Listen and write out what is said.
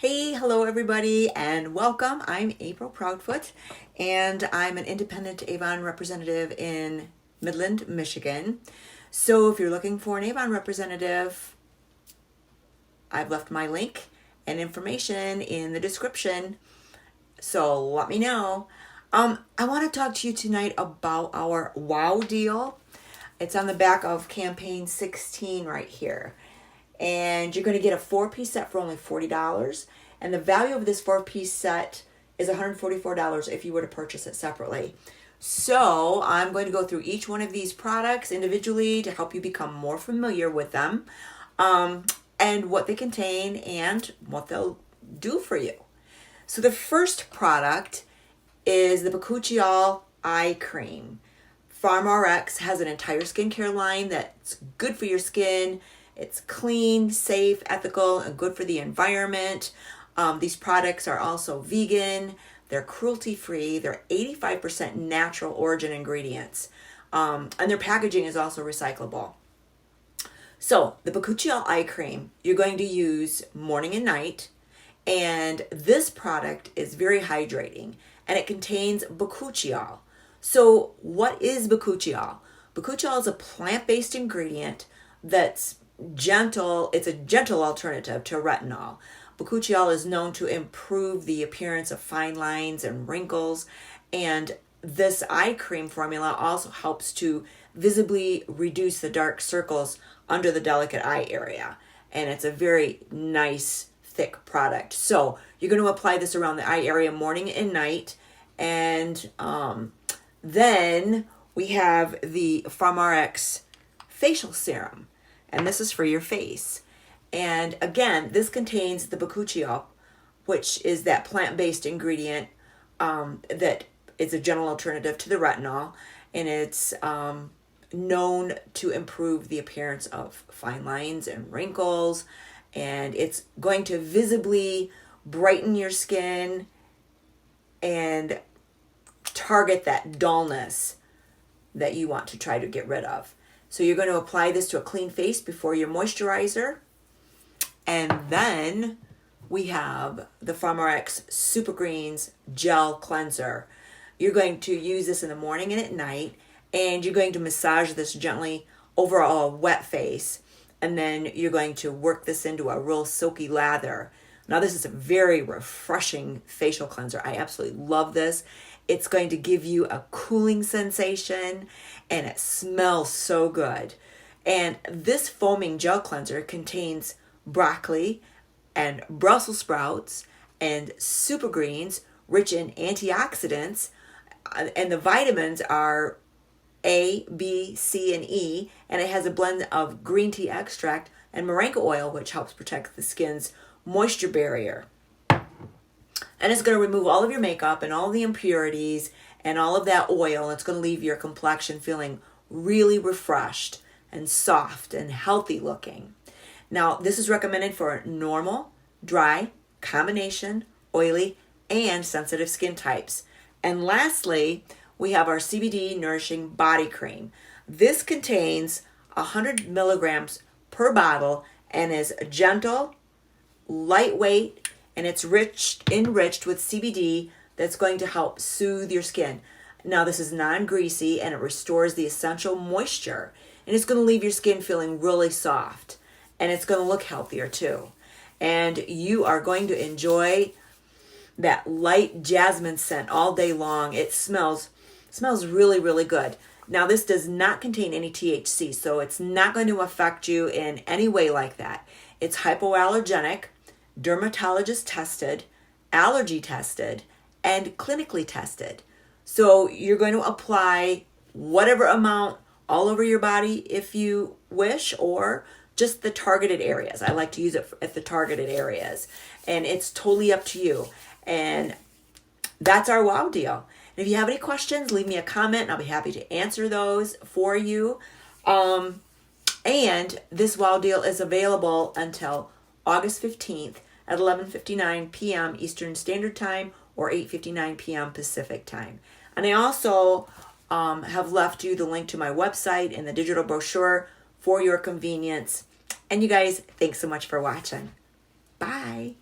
Hey, hello everybody, and welcome. I'm April Proudfoot, and I'm an independent Avon representative in Midland, Michigan. So if you're looking for an Avon representative, I've left my link and information in the description. So let me know. I want to talk to you tonight about our WOW deal. It's on the back of campaign 16 right here. And you're going to get a 4-piece set for only $40. And the value of this 4-piece set is $144 if you were to purchase it separately. So I'm going to go through each one of these products individually to help you become more familiar with them, and what they contain and what they'll do for you. So the first product is the Bakuchiol Eye Cream. PharmRx has an entire skincare line that's good for your skin. It's clean, safe, ethical, and good for the environment. These products are also vegan. They're cruelty-free. They're 85% natural origin ingredients. And their packaging is also recyclable. So the Bakuchiol Eye Cream, you're going to use morning and night. And this product is very hydrating. And it contains bakuchiol. So what is bakuchiol? Bakuchiol is a plant-based ingredient that's gentle. It's a gentle alternative to retinol. Bakuchiol is known to improve the appearance of fine lines and wrinkles, and this eye cream formula also helps to visibly reduce the dark circles under the delicate eye area, and it's a very nice thick product. So you're going to apply this around the eye area morning and night, and then we have the PharmRx facial serum, and this is for your face. And again, this contains the bakuchiol, which is that plant-based ingredient that is a gentle alternative to the retinol, and it's known to improve the appearance of fine lines and wrinkles, and it's going to visibly brighten your skin and target that dullness that you want to try to get rid of. So you're going to apply this to a clean face before your moisturizer. And then we have the PharmRx Super Greens Gel Cleanser. You're going to use this in the morning and at night, and you're going to massage this gently over a wet face. And then you're going to work this into a real silky lather. Now this is a very refreshing facial cleanser. I absolutely love this. It's going to give you a cooling sensation, and it smells so good. And this foaming gel cleanser contains broccoli and Brussels sprouts and super greens rich in antioxidants, and the vitamins are A, B, C, and E, and it has a blend of green tea extract and moringa oil, which helps protect the skin's moisture barrier. And it's going to remove all of your makeup and all the impurities and all of that oil. It's going to leave your complexion feeling really refreshed and soft and healthy looking. Now, this is recommended for normal, dry, combination, oily, and sensitive skin types. And lastly, we have our CBD Nourishing Body Cream. This contains 100 milligrams per bottle and is gentle, lightweight, and it's enriched with CBD that's going to help soothe your skin. Now, this is non-greasy, and it restores the essential moisture, and it's going to leave your skin feeling really soft. And it's going to look healthier too. And you are going to enjoy that light jasmine scent all day long. It smells really, really good. Now, this does not contain any THC, so it's not going to affect you in any way like that. It's hypoallergenic, dermatologist tested, allergy tested, and clinically tested. So you're going to apply whatever amount all over your body if you wish, or just the targeted areas. I like to use it at the targeted areas, and it's totally up to you. And that's our WOW deal. And if you have any questions, leave me a comment, and I'll be happy to answer those for you. And this WOW deal is available until August 15th at 11:59 p.m. Eastern Standard Time or 8:59 p.m. Pacific Time. And I also have left you the link to my website and the digital brochure for your convenience. And you guys, thanks so much for watching. Bye.